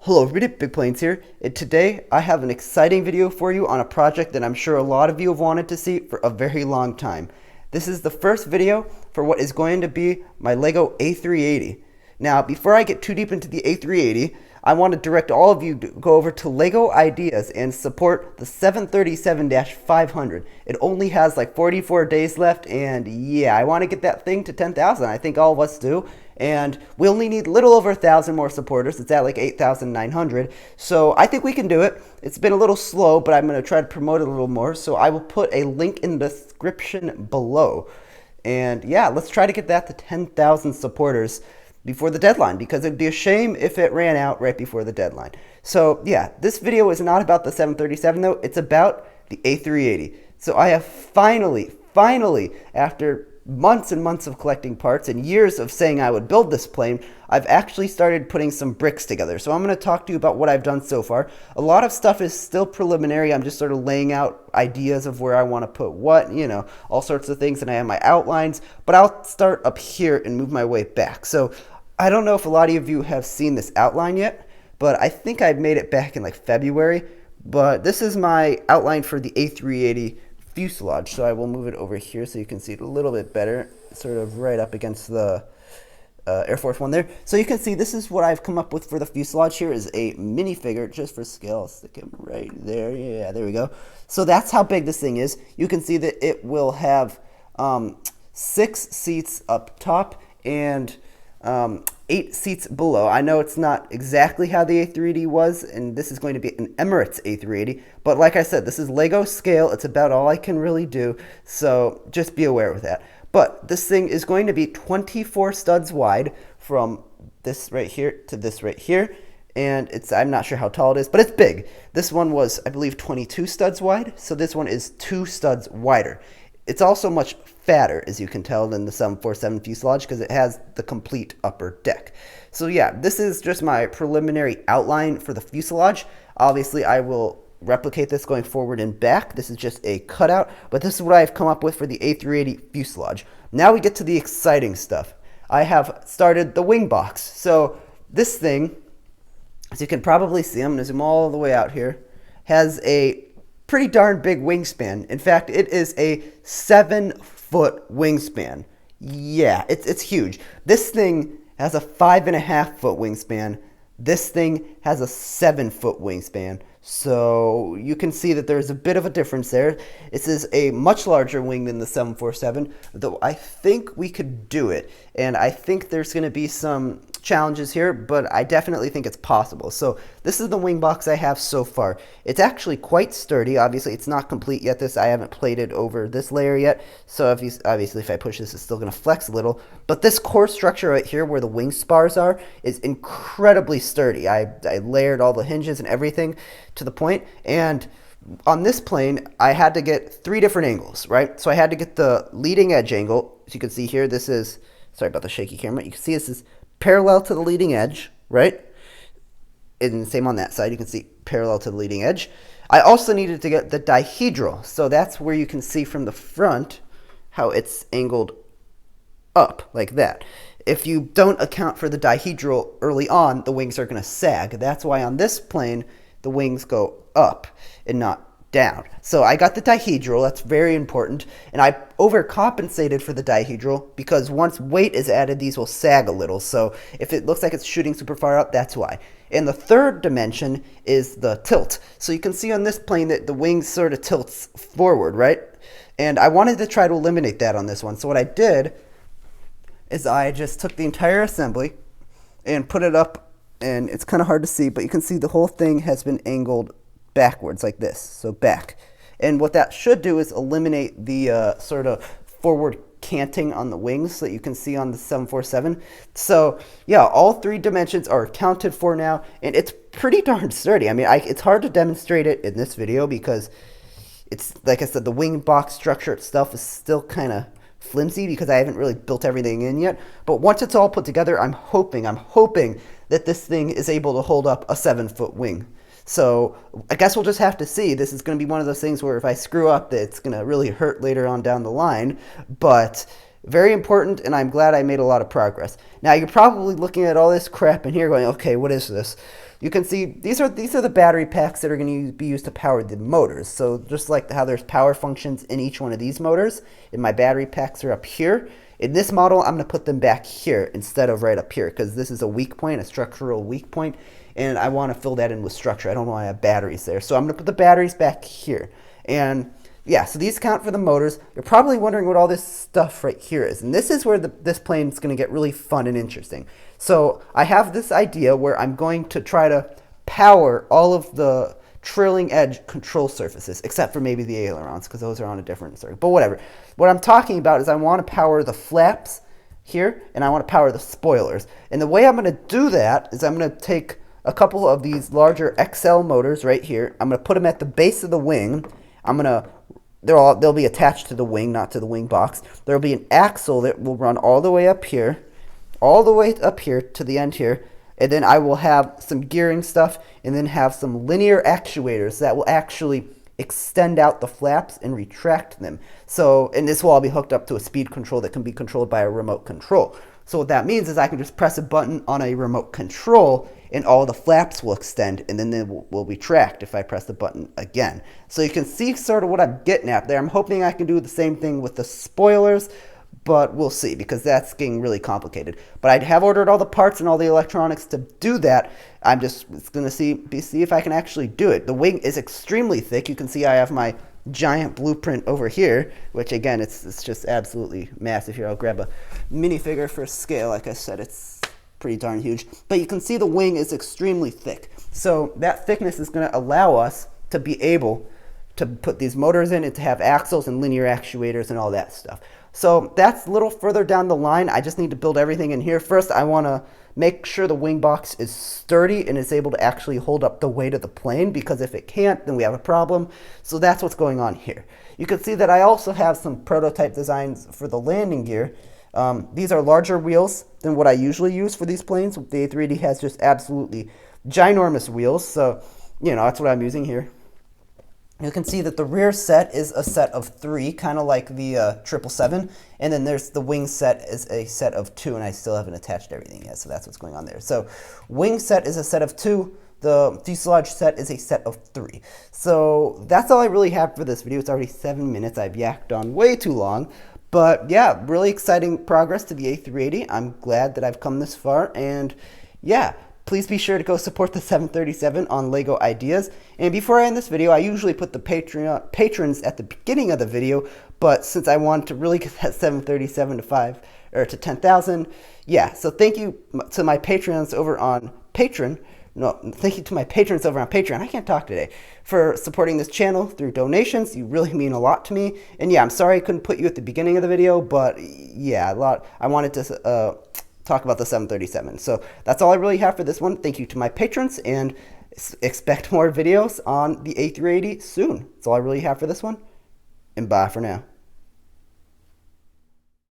Hello everybody, Big Planes here, and today I have an exciting video for you on a project that I'm sure a lot of you have wanted to see for a very long time. This is the first video for what is going to be my LEGO A380. Now, before I get too deep into the A380, I want to direct all of you to go over to LEGO Ideas and support the 737-500. It only has like 44 days left, and yeah, I want to get that thing to 10,000. I think all of us do. And we only need a little over 1,000 more supporters. It's at like 8,900. So I think we can do it. It's been a little slow, but I'm going to try to promote it a little more. So I will put a link in the description below. And yeah, let's try to get that to 10,000 supporters before the deadline, because it'd be a shame if it ran out right before the deadline. So yeah, this video is not about the 737 though. It's about the A380. So I have finally, after months and months of collecting parts and years of saying I would build this plane, I've actually started putting some bricks together. So I'm going to talk to you about what I've done so far. A lot of stuff is still preliminary. I'm just sort of laying out ideas of where I want to put what, all sorts of things, and I have my outlines, but I'll start up here and move my way back. So I don't know if a lot of you have seen this outline yet, but I think I made it back in like February. But this is my outline for the A380 fuselage. So I will move it over here so you can see it a little bit better, sort of right up against the Air Force One there. So you can see this is what I've come up with for the fuselage. Here is a minifigure just for scale. I'll stick him right there. Yeah, there we go. So that's how big this thing is. You can see that it will have 6 seats up top and 8 seats below. I know it's not exactly how the A380 was, and this is going to be an Emirates A380, but like I said, this is Lego scale. It's about all I can really do, so just be aware of that. But this thing is going to be 24 studs wide from this right here to this right here, and I'm not sure how tall it is, but it's big. This one was, I believe, 22 studs wide, so this one is 2 studs wider. It's also much fatter, as you can tell, than the 747 fuselage because it has the complete upper deck. So yeah, this is just my preliminary outline for the fuselage. Obviously, I will replicate this going forward and back. This is just a cutout, but this is what I've come up with for the A380 fuselage. Now we get to the exciting stuff. I have started the wing box. So this thing, as you can probably see, I'm going to zoom all the way out here, has a pretty darn big wingspan. In fact, it is a 7-foot wingspan. Yeah, it's huge. This thing has a 5.5-foot wingspan. This thing has a 7-foot wingspan. So you can see that there's a bit of a difference there. This is a much larger wing than the 747, though I think we could do it. And I think there's going to be some challenges here, but I definitely think it's possible. So this is the wing box I have so far. It's actually quite sturdy. Obviously, it's not complete yet. I haven't plated over this layer yet. So obviously, if I push this, it's still going to flex a little. But this core structure right here, where the wing spars are, is incredibly sturdy. I layered all the hinges and everything to the point, and on this plane, I had to get 3 different angles, right? So I had to get the leading edge angle. As you can see here, this is, sorry about the shaky camera. You can see this is parallel to the leading edge, right? And same on that side, you can see parallel to the leading edge. I also needed to get the dihedral, so that's where you can see from the front how it's angled up, like that. If you don't account for the dihedral early on, the wings are going to sag. That's why on this plane, the wings go up and not down. So I got the dihedral, that's very important, and I overcompensated for the dihedral because once weight is added, these will sag a little. So if it looks like it's shooting super far up, that's why. And the third dimension is the tilt. So you can see on this plane that the wings sort of tilts forward, right? And I wanted to try to eliminate that on this one. So what I did is I just took the entire assembly and put it up, and it's kind of hard to see, but you can see the whole thing has been angled backwards like this, so back. And what that should do is eliminate the sort of forward canting on the wings that you can see on the 747. So yeah, all 3 dimensions are accounted for now, and it's pretty darn sturdy. I mean, it's hard to demonstrate it in this video because it's, like I said, the wing box structure itself is still kind of flimsy because I haven't really built everything in yet. But once it's all put together, I'm hoping that this thing is able to hold up a 7-foot wing. So I guess we'll just have to see. This is going to be one of those things where if I screw up, it's going to really hurt later on down the line. But Very important, and I'm glad I made a lot of progress. Now you're probably looking at all this crap in here going, okay, what is this? You can see these are the battery packs that are going to be used to power the motors. So just like how there's power functions in each one of these motors, and my battery packs are up here. In this model, I'm going to put them back here instead of right up here because this is a weak point, a structural weak point, and I want to fill that in with structure. I don't want to have batteries there. So I'm going to put the batteries back here. And yeah, so these count for the motors. You're probably wondering what all this stuff right here is. And this is where this plane is going to get really fun and interesting. So I have this idea where I'm going to try to power all of the trailing edge control surfaces, except for maybe the ailerons, because those are on a different circuit. But whatever. What I'm talking about is I want to power the flaps here, and I want to power the spoilers. And the way I'm going to do that is I'm going to take a couple of these larger XL motors right here. I'm going to put them at the base of the wing. They'll be attached to the wing, not to the wing box. There'll be an axle that will run all the way up here to the end here. And then I will have some gearing stuff and then have some linear actuators that will actually extend out the flaps and retract them. So, and this will all be hooked up to a speed control that can be controlled by a remote control. So what that means is I can just press a button on a remote control and all the flaps will extend and then they will retract if I press the button again. So you can see sort of what I'm getting at there. I'm hoping I can do the same thing with the spoilers, but we'll see because that's getting really complicated. But I have ordered all the parts and all the electronics to do that. I'm just going to see if I can actually do it. The wing is extremely thick. You can see I have my giant blueprint over here, which again, it's just absolutely massive. Here, I'll grab a minifigure for scale. Like I said, it's pretty darn huge. But you can see the wing is extremely thick. So that thickness is going to allow us to be able to put these motors in and to have axles and linear actuators and all that stuff. So that's a little further down the line. I just need to build everything in here. First, I want to make sure the wing box is sturdy and is able to actually hold up the weight of the plane, because if it can't, then we have a problem. So that's what's going on here. You can see that I also have some prototype designs for the landing gear. These are larger wheels than what I usually use for these planes. The A380 has just absolutely ginormous wheels, so that's what I'm using here. You can see that the rear set is a set of 3, kind of like the 777, and then there's the wing set is a set of 2, and I still haven't attached everything yet, so that's what's going on there. So wing set is a set of 2, the fuselage set is a set of 3. So that's all I really have for this video. It's already 7 minutes. I've yacked on way too long, but yeah, really exciting progress to the A380. I'm glad that I've come this far, and yeah. Please be sure to go support the 737 on LEGO Ideas. And before I end this video, I usually put the patrons at the beginning of the video, but since I want to really get that 737 to 10,000, yeah. So thank you to my patrons over on Patreon. Thank you to my patrons over on Patreon. I can't talk today. For supporting this channel through donations. You really mean a lot to me. And yeah, I'm sorry I couldn't put you at the beginning of the video, but yeah, I wanted to talk about the 737. So that's all I really have for this one. Thank you to my patrons, and expect more videos on the A380 soon. That's all I really have for this one, and bye for now.